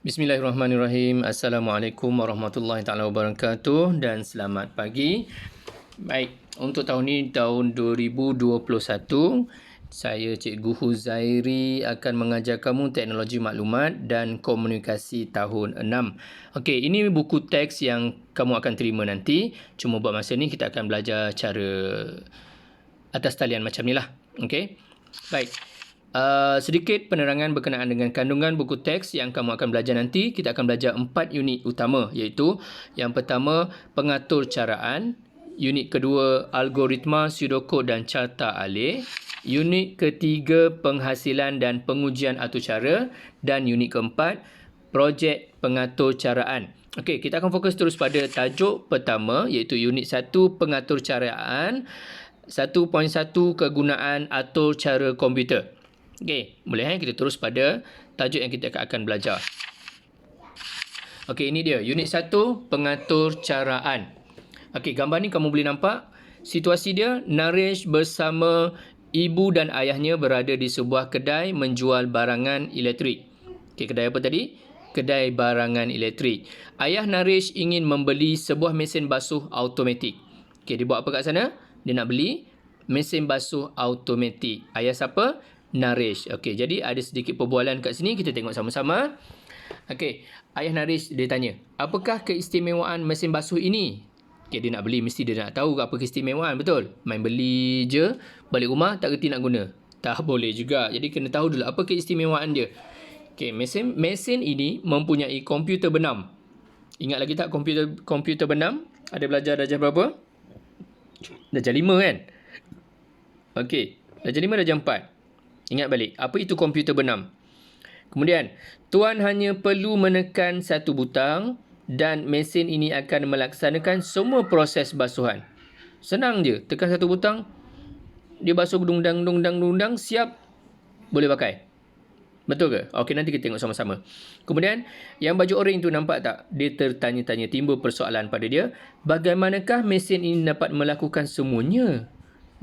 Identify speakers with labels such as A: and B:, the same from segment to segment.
A: Bismillahirrahmanirrahim. Assalamualaikum warahmatullahi taala wabarakatuh dan selamat pagi. Baik, untuk tahun ini tahun 2021, saya Cikgu Huzairi akan mengajar kamu teknologi maklumat dan komunikasi tahun 6. Okey, ini buku teks yang kamu akan terima nanti. Cuma buat masa ni kita akan belajar cara atas talian macam ni lah. Okey. Baik. Sedikit penerangan berkenaan dengan kandungan buku teks yang kamu akan belajar nanti. Kita akan belajar 4 unit utama, iaitu yang pertama pengatur caraan, unit kedua algoritma, pseudocode dan carta alih, unit ketiga penghasilan dan pengujian atur cara, dan unit keempat projek pengatur caraan. Okey, kita akan fokus terus pada tajuk pertama, iaitu unit 1 pengatur caraan, 1.1 kegunaan atur cara komputer. Okey, boleh kita terus pada tajuk yang kita akan belajar. Okey, ini dia unit 1 pengatur caraan. Okey, gambar ni kamu boleh nampak situasi dia. Naresh bersama ibu dan ayahnya berada di sebuah kedai menjual barangan elektrik. Okey, kedai apa tadi? Kedai barangan elektrik. Ayah Naresh ingin membeli sebuah mesin basuh automatik. Okey, dia buat apa kat sana? Dia nak beli mesin basuh automatik. Ayah siapa? Naresh. Okey, jadi ada sedikit perbualan kat sini, kita tengok sama-sama. Okey, ayah Naresh dia tanya, apakah keistimewaan mesin basuh ini? Okey, dia nak beli, mesti dia nak tahu apa keistimewaan, betul? Main beli je, balik rumah tak kerti nak guna. Tak boleh juga. Jadi kena tahu dulu apa keistimewaan dia. Okey, mesin ini mempunyai komputer benam. Ingat lagi tak komputer benam? Ada belajar darjah berapa? Darjah 5 kan? Okey, darjah 5, darjah 4. Ingat balik, apa itu komputer benam? Kemudian, tuan hanya perlu menekan satu butang dan mesin ini akan melaksanakan semua proses basuhan. Senang je, tekan satu butang, dia basuh dung-dang, siap, boleh pakai. Betul ke? Okey, nanti kita tengok sama-sama. Kemudian, yang baju oranye tu nampak tak? Dia tertanya-tanya, timbul persoalan pada dia. Bagaimanakah mesin ini dapat melakukan semuanya?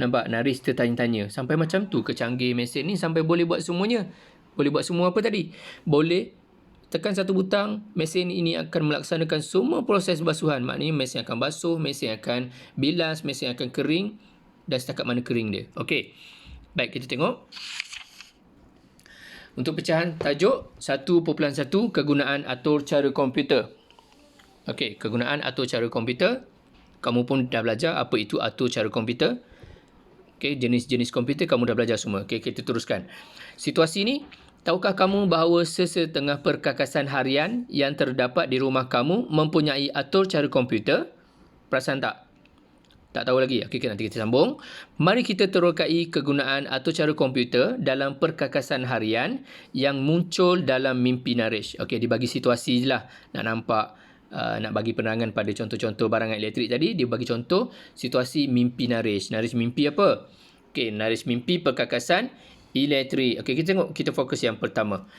A: Nampak? Naresh tertanya-tanya. Sampai macam tu ke canggih mesin ni sampai boleh buat semuanya? Boleh buat semua apa tadi? Boleh tekan satu butang, mesin ini akan melaksanakan semua proses basuhan. Maknanya mesin akan basuh, mesin akan bilas, mesin akan kering dan setakat mana kering dia. Okey. Baik, kita tengok. Untuk pecahan tajuk 1.1 kegunaan atur cara komputer. Okey, kegunaan atur cara komputer. Kamu pun dah belajar apa itu atur cara komputer. Okey, jenis-jenis komputer kamu dah belajar semua. Okey, kita teruskan. Situasi ni, tahukah kamu bahawa sesetengah perkakasan harian yang terdapat di rumah kamu mempunyai atur cara komputer? Perasan tak? Tak tahu lagi? Okey, nanti kita sambung. Mari kita terokai kegunaan atur cara komputer dalam perkakasan harian yang muncul dalam mimpi Naresh. Okey, dibagi situasi je lah. Nak nampak, nak bagi penerangan pada contoh-contoh barangan elektrik tadi. Dia bagi contoh situasi mimpi Naresh. Naresh mimpi apa? Okey, Naresh mimpi perkakasan elektrik. Okey, kita tengok, kita fokus yang pertama.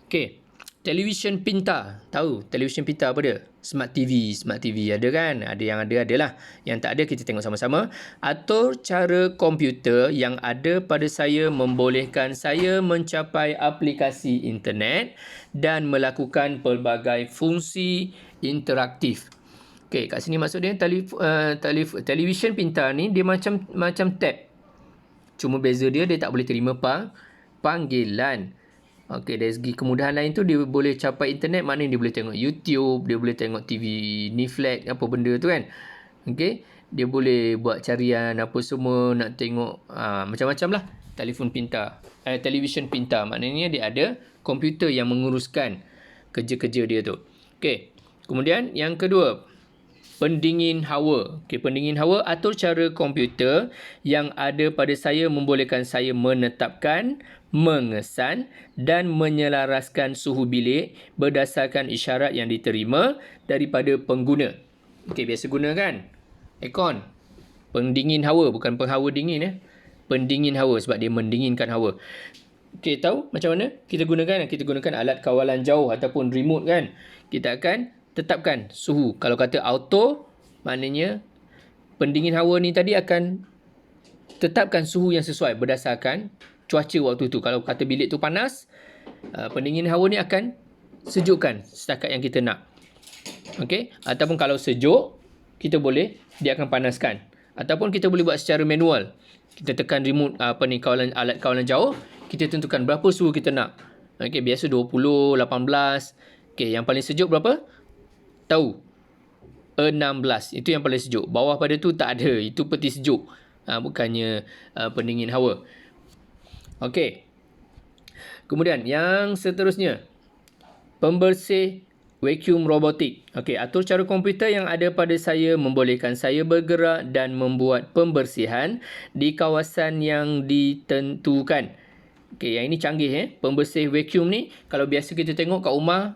A: Okey, televisyen pintar. Tahu televisyen pintar apa dia? Smart TV. Smart TV ada kan? Ada yang adalah. Yang tak ada kita tengok sama-sama. Atur cara komputer yang ada pada saya membolehkan saya mencapai aplikasi internet dan melakukan pelbagai fungsi interaktif. Okey, kat sini maksudnya televisyen pintar ni dia macam tab. Cuma beza dia tak boleh terima panggilan. Okey, dari segi kemudahan lain tu dia boleh capai internet, maknanya dia boleh tengok YouTube, dia boleh tengok TV Niflix, apa benda tu kan. Okey, dia boleh buat carian apa semua, nak tengok macam-macam lah. Televisyen pintar maknanya dia ada komputer yang menguruskan kerja-kerja dia tu. Okey, kemudian yang kedua, pendingin hawa. Okey, pendingin hawa, atur cara komputer yang ada pada saya membolehkan saya menetapkan, mengesan dan menyelaraskan suhu bilik berdasarkan isyarat yang diterima daripada pengguna. Okey, biasa guna kan? Aircon. Pendingin hawa, bukan penghawa dingin . Pendingin hawa sebab dia mendinginkan hawa. Okey, tahu macam mana kita gunakan? Kita gunakan alat kawalan jauh ataupun remote kan. Kita akan tetapkan suhu. Kalau kata auto, maknanya pendingin hawa ni tadi akan tetapkan suhu yang sesuai berdasarkan cuaca waktu tu. Kalau kata bilik tu panas, pendingin hawa ni akan sejukkan setakat yang kita nak. Okey, ataupun kalau sejuk, kita boleh, dia akan panaskan. Ataupun kita boleh buat secara manual. Kita tekan remote alat kawalan jauh, kita tentukan berapa suhu kita nak. Okey, biasa 20, 18. Okey, yang paling sejuk berapa? Tahu. 16. Itu yang paling sejuk. Bawah pada tu tak ada. Itu peti sejuk. Bukannya pendingin hawa. Okey. Kemudian yang seterusnya, pembersih vacuum robotik. Okey, atur cara komputer yang ada pada saya membolehkan saya bergerak dan membuat pembersihan di kawasan yang ditentukan. Okey, yang ini canggih Pembersih vacuum ni, kalau biasa kita tengok kat rumah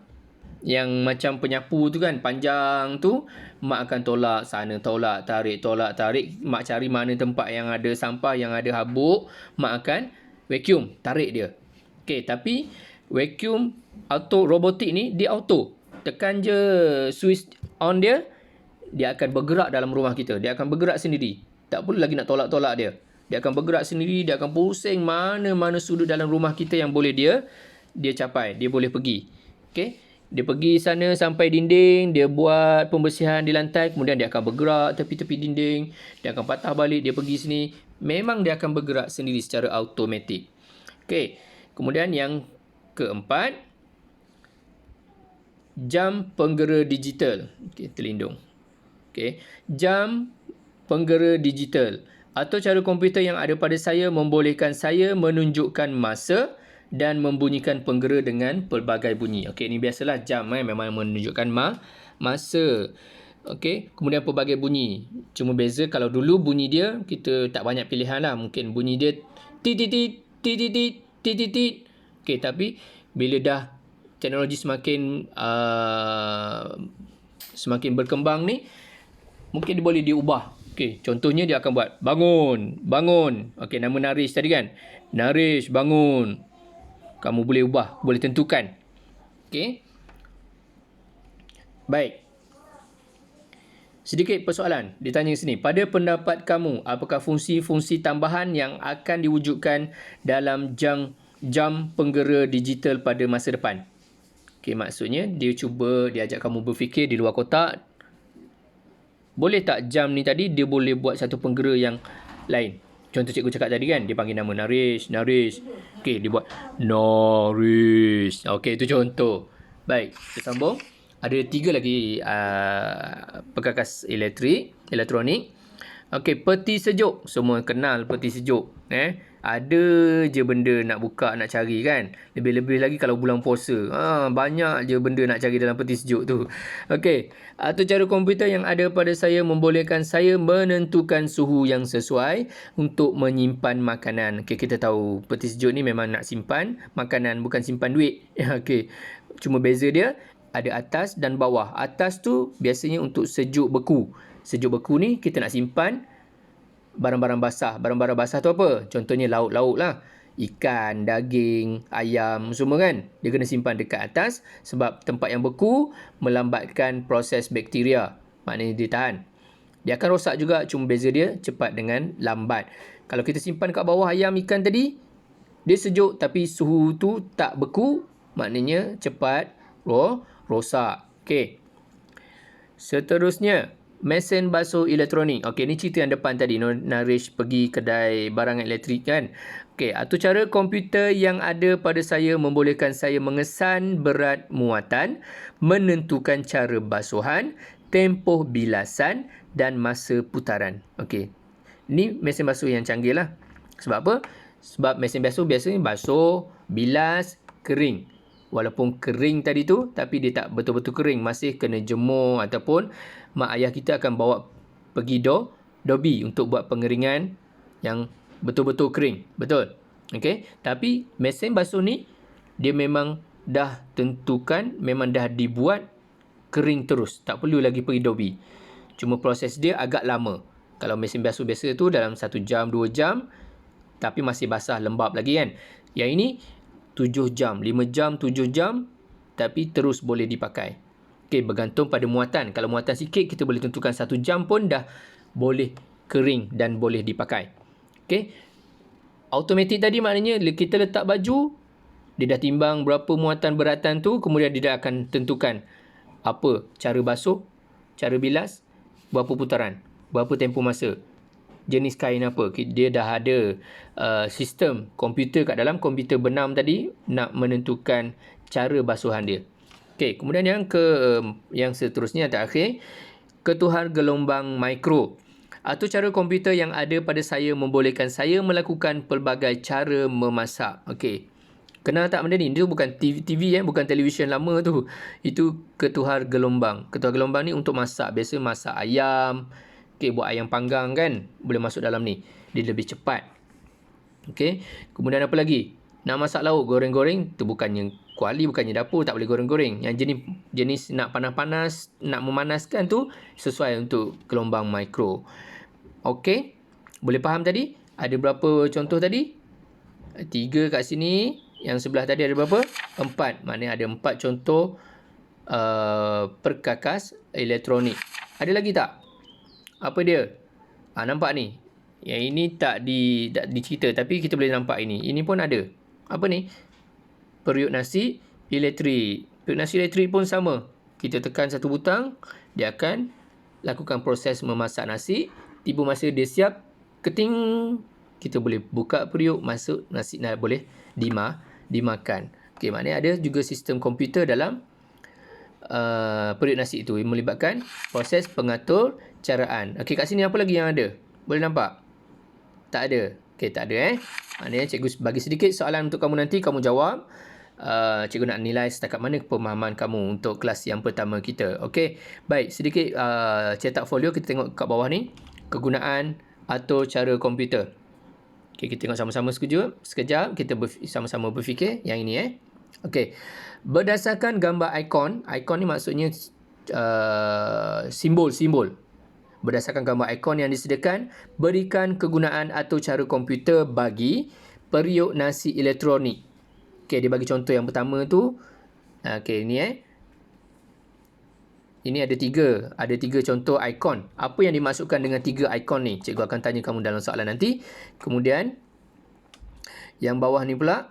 A: yang macam penyapu tu kan, panjang tu, mak akan tolak sana, tolak tarik. Mak cari mana tempat yang ada sampah, yang ada habuk, mak akan vacuum, tarik dia. Okey, tapi vacuum auto robotik ni, dia auto. Tekan je switch on dia, dia akan bergerak dalam rumah kita. Dia akan bergerak sendiri. Tak perlu lagi nak tolak-tolak dia. Dia akan bergerak sendiri, dia akan pusing mana-mana sudut dalam rumah kita yang boleh dia capai, dia boleh pergi. Okey, dia pergi sana sampai dinding, dia buat pembersihan di lantai, kemudian dia akan bergerak tepi-tepi dinding, dia akan patah balik, dia pergi sini. Memang dia akan bergerak sendiri secara automatik. Okey, kemudian yang keempat, jam penggera digital. Okey, terlindung. Okey, jam penggera digital atau cara komputer yang ada pada saya membolehkan saya menunjukkan masa dan membunyikan penggera dengan pelbagai bunyi. Okey, ini biasalah jam memang menunjukkan masa. Okey, kemudian pelbagai bunyi. Cuma beza kalau dulu bunyi dia kita tak banyak pilihan lah. Mungkin bunyi dia tit tit tit tit tit tit tit tit. Okey, tapi bila dah teknologi semakin berkembang ni, mungkin dia boleh diubah. Okey, contohnya dia akan buat bangun. Okey, nama Narish tadi kan. Narish bangun. Kamu boleh ubah, boleh tentukan. Okey. Baik. Sedikit persoalan ditanya sini. Pada pendapat kamu, apakah fungsi-fungsi tambahan yang akan diwujudkan dalam jam penggera digital pada masa depan? Okey, maksudnya dia ajak kamu berfikir di luar kotak. Boleh tak jam ni tadi dia boleh buat satu penggera yang lain? Contoh cikgu cakap tadi kan, dia panggil nama Narish. Okey, dia buat Narish. Okey, itu contoh. Baik, kita sambung. Ada 3 lagi perkakas elektronik. Okey, peti sejuk. Semua kenal peti sejuk. Ada je benda nak buka, nak cari kan. Lebih-lebih lagi kalau bulan puasa. Banyak je benda nak cari dalam peti sejuk tu. Okey. Atau cara komputer yang ada pada saya membolehkan saya menentukan suhu yang sesuai untuk menyimpan makanan. Okey, kita tahu peti sejuk ni memang nak simpan makanan, bukan simpan duit. Okey. Cuma beza dia ada atas dan bawah. Atas tu biasanya untuk sejuk beku. Sejuk beku ni kita nak simpan barang-barang basah. Barang-barang basah tu apa? Contohnya lauk-lauk lah. Ikan, daging, ayam, semua kan. Dia kena simpan dekat atas sebab tempat yang beku melambatkan proses bakteria. Maknanya dia tahan. Dia akan rosak juga, cuma beza dia cepat dengan lambat. Kalau kita simpan kat bawah ayam, ikan tadi, dia sejuk tapi suhu tu tak beku, maknanya cepat rosak. Okey. Seterusnya, mesin basuh elektronik. Okey, ni cerita yang depan tadi. Narish pergi kedai barang elektrik kan. Okey, atau cara komputer yang ada pada saya membolehkan saya mengesan berat muatan, menentukan cara basuhan, tempoh bilasan dan masa putaran. Okey. Ni mesin basuh yang canggih lah. Sebab apa? Sebab mesin basuh biasanya basuh, bilas, kering. Walaupun kering tadi tu, tapi dia tak betul-betul kering. Masih kena jemur ataupun mak ayah kita akan bawa pergi dobi untuk buat pengeringan yang betul-betul kering. Betul? Okey. Tapi mesin basuh ni, dia memang dah tentukan, memang dah dibuat kering terus. Tak perlu lagi pergi dobi. Cuma proses dia agak lama. Kalau mesin basuh biasa tu dalam 1 jam, 2 jam, tapi masih basah, lembap lagi kan. Yang ini 7 jam, 5 jam, 7 jam, tapi terus boleh dipakai. Okey, bergantung pada muatan. Kalau muatan sikit, kita boleh tentukan 1 jam pun dah boleh kering dan boleh dipakai. Okey. Automatik tadi maknanya kita letak baju, Dia dah timbang berapa muatan beratan tu, kemudian dia dah akan tentukan apa cara basuh, cara bilas, berapa putaran, berapa tempoh masa, jenis kain apa. Dia dah ada sistem komputer kat dalam komputer benam tadi nak menentukan cara basuhan dia. Okey, kemudian yang seterusnya yang terakhir, ketuhar gelombang mikro. Atau cara komputer yang ada pada saya membolehkan saya melakukan pelbagai cara memasak. Okey. Kenal tak benda ni? Dia bukan TV bukan televisyen lama tu. Itu ketuhar gelombang. Ketuhar gelombang ni untuk masak. Biasa masak ayam. Okey, buat ayam panggang kan. Boleh masuk dalam ni. Dia lebih cepat. Okey. Kemudian apa lagi? Nak masak lauk, goreng-goreng. Tu bukannya kuali, bukannya dapur. Tak boleh goreng-goreng. Yang jenis nak panas-panas, nak memanaskan tu sesuai untuk gelombang mikro. Okey. Boleh faham tadi? Ada berapa contoh tadi? 3 kat sini. Yang sebelah tadi ada berapa? 4. Maknanya ada 4 contoh perkakas elektronik. Ada lagi tak? Apa dia? Nampak ni. Yang ini tak dicerita, tapi kita boleh nampak ini. Ini pun ada. Apa ni? Periuk nasi elektrik. Periuk nasi elektrik pun sama. Kita tekan satu butang, dia akan lakukan proses memasak nasi. Tiba masa dia siap, keting, kita boleh buka periuk, masuk nasi, boleh dimakan. Okey, maknanya ada juga sistem komputer dalam periuk nasi itu, melibatkan proses pengatur caraan. Okey, kat sini apa lagi yang ada? Boleh nampak? Tak ada. Okey, tak ada Maknanya cikgu bagi sedikit soalan untuk kamu nanti, kamu jawab. Cikgu nak nilai setakat mana pemahaman kamu untuk kelas yang pertama kita. Okey, baik, sedikit cetak folio. Kita tengok kat bawah ni, kegunaan atau cara komputer. Okey, kita tengok sama-sama sekejap. Kita sama-sama berfikir yang ini Okey. Berdasarkan gambar ikon ni maksudnya simbol. Berdasarkan gambar ikon yang disediakan, berikan kegunaan atau cara komputer bagi periuk nasi elektronik. Okey, dia bagi contoh yang pertama tu. Okey, ini Ini ada 3 contoh ikon. Apa yang dimasukkan dengan 3 ikon ni? Cikgu akan tanya kamu dalam soalan nanti. Kemudian yang bawah ni pula.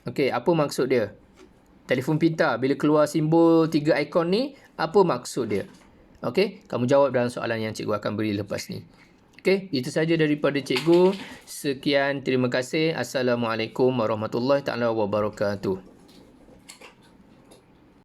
A: Okey, apa maksud dia? Telefon pintar, bila keluar simbol 3 ikon ni, apa maksud dia? Okey, kamu jawab dalam soalan yang cikgu akan beri lepas ni. Okey, itu saja daripada cikgu. Sekian, terima kasih. Assalamualaikum warahmatullahi taala wabarakatuh.